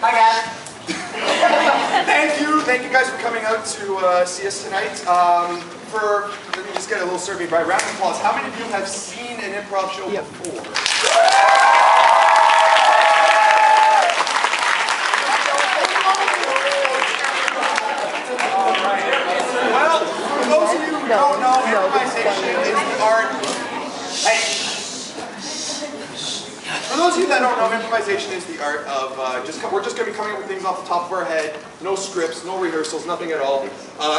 Hi, guys. Thank you guys for coming out to see us tonight. Let me just get a little survey by round of applause. How many of you have seen an improv show before? All right. Well, for those of you who don't know, improvisation is the art. For those of you that don't know, improvisation is the art of we're just going to be coming up with things off the top of our head. No scripts, no rehearsals, nothing at all.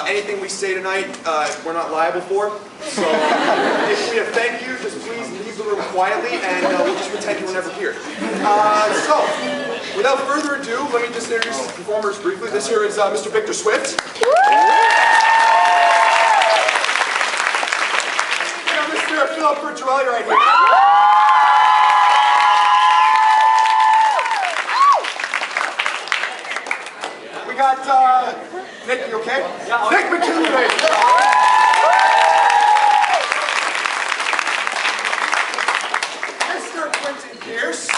Anything we say tonight, we're not liable for. So if we have thank you, just please leave the room quietly, and we'll just pretend you were never here. So, without further ado, let me just introduce the performers briefly. This here is Mr. Victor Swift. Mr. Philip Bertrelli right here. We got Nick, you okay? Yeah, Nick McKinley. Mr. Quentin Pierce.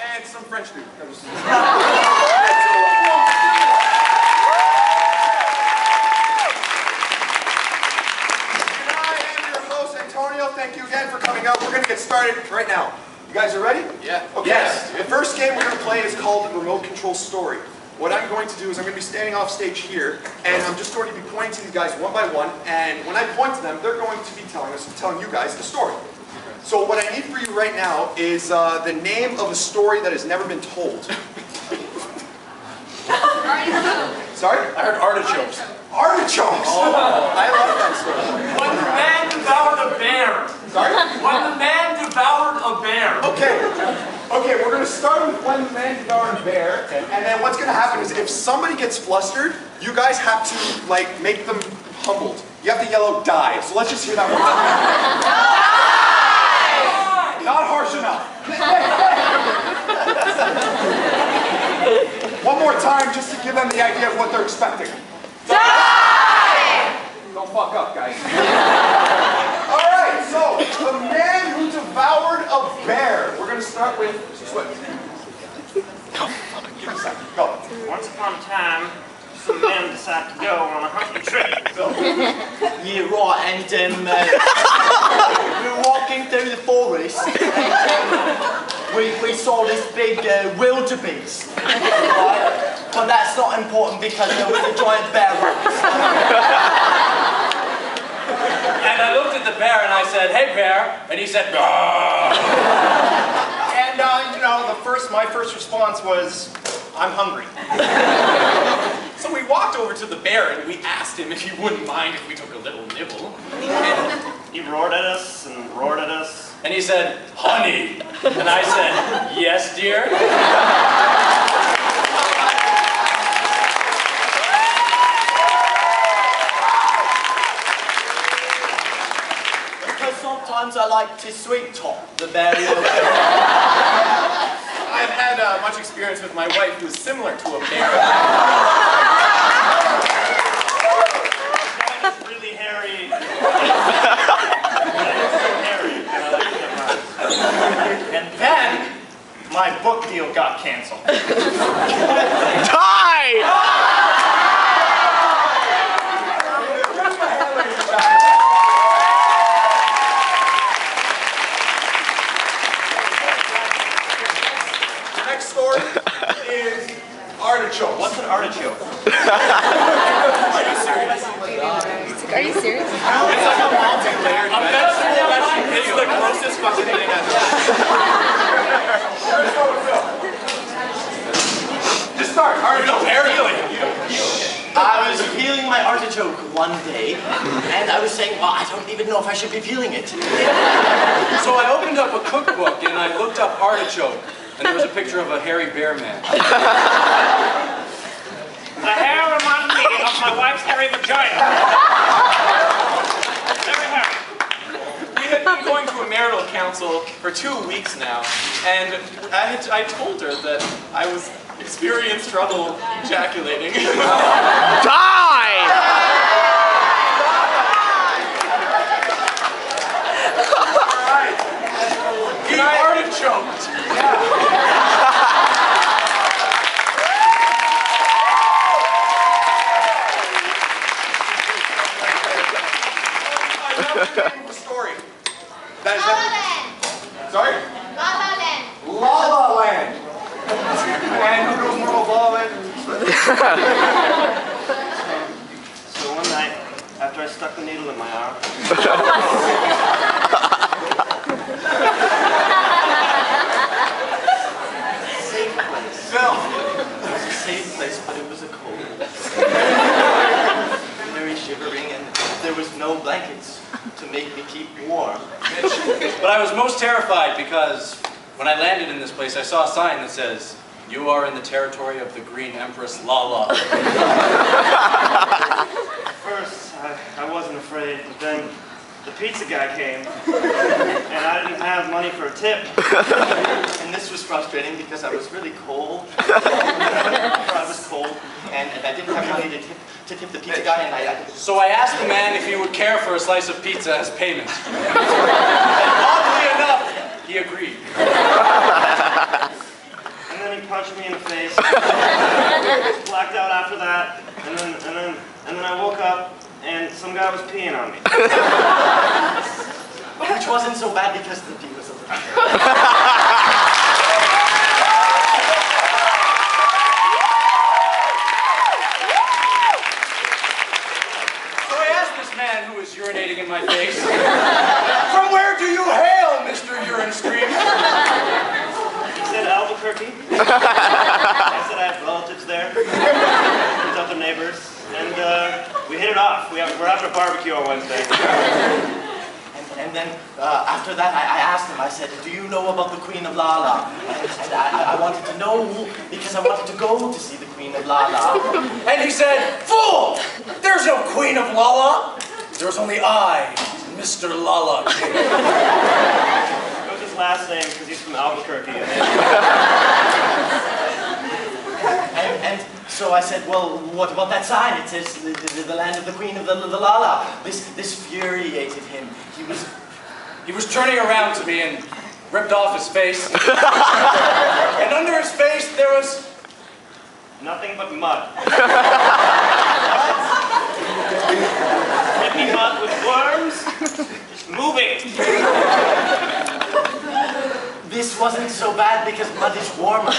And some French dude. Thank you again for coming out. We're going to get started right now. You guys are ready? Yeah. Okay. Yes. The first game we're going to play is called Remote Control Story. What I'm going to do is I'm going to be standing off stage here, and I'm just going to be pointing to these guys one by one, and when I point to them, they're going to be telling you guys the story. So what I need for you right now is the name of a story that has never been told. Sorry? I heard artichokes. Artichokes! Oh, I love that story. When the man devoured a bear. Sorry? When the man devoured a bear. Okay, we're going to start with when the man devoured a bear, and then what's going to happen is if somebody gets flustered, you guys have to, like, make them humbled. You have to yell out, die. So let's just hear that one. Die! Not harsh enough. One more time, just to give them the idea of what they're expecting. Die! Don't fuck up, guys. Alright, so, the man who devoured a bear. We're going to start with Swift. Give us a second. Go. Once upon a time, some men decided to go on a hunting trip. Yeah, right, and we were walking through the forest, and we saw this big wildebeest, right? But that's not important because there was a giant bear. And I looked at the bear and I said, "Hey, bear," and he said, "Gah." And my first response was, "I'm hungry." So we walked over to the bear and we asked him if he wouldn't mind if we took a little nibble. And he roared at us and roared at us. And he said, "Honey." And I said, "Yes, dear." Sometimes I like to sweet talk the bear. I've had much experience with my wife who is similar to a bear. It's really hairy. And then my book deal got canceled. Die! Story is artichoke. What's an artichoke? Are you serious? Are you serious? It's like a multi-layered vegetable. It's the closest fucking thing I've Just start. I was peeling my artichoke one day, and I was saying, well, I don't even know if I should be peeling it. So I opened up a cookbook and I looked up artichoke. And there was a picture of a hairy bear man. The hair reminded me of my wife's hairy vagina. Very hairy. We had been going to a marital council for 2 weeks now, and I told her that I was experiencing trouble ejaculating. Die! Alright. That is Lava that. Land. Sorry? Lava Land. Lava Land. And who knows more about Lava Land? So one night, after I stuck the needle in my arm, Safe place. Phil. It was a safe place, but it was a cold. Very shivering, and there was no blankets to make me keep warm. But I was most terrified because when I landed in this place, I saw a sign that says, "You are in the territory of the Green Empress Lala." first I wasn't afraid, but then the pizza guy came, and I didn't have money for a tip. And this was frustrating because I was really cold. I was cold, and I didn't have money to tip the pizza guy, and I So I asked the man if he would care for a slice of pizza as payment. And oddly enough, he agreed. And then he punched me in the face. Blacked out after that, and then I woke up and some guy was peeing on me. which wasn't so bad because the pee was a little. Man who was urinating in my face. From where do you hail, Mr. Urine Stream? He said Albuquerque. I said I have relatives there. There's other neighbors. And we hit it off. We're having a barbecue on Wednesday. And then after that, I asked him, I said, "Do you know about the Queen of Lala?" And I wanted to know because I wanted to go to see the Queen of Lala. And he said, "Fool! There's no Queen of Lala. There's only I, Mr. Lala King." It was his last name because he's from Albuquerque. And so I said, "Well, what about that sign? It says the land of the Queen of the Lala." This infuriated him. He was turning around to me and ripped off his face. And under his face there was nothing but mud. Hippie mud with worms, just moving. This wasn't so bad because mud is warmer.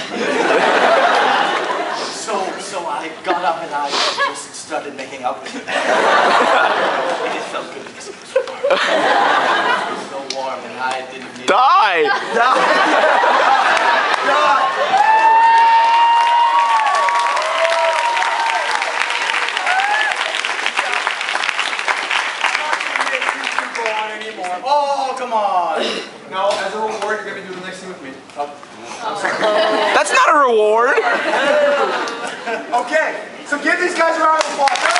So I got up and I just started making out with him. And it felt good because it was so warm and I didn't need Die! oh, come on. No, as a reward, you're going to do the next thing with me. That's not a reward! Okay, so give these guys a round of applause.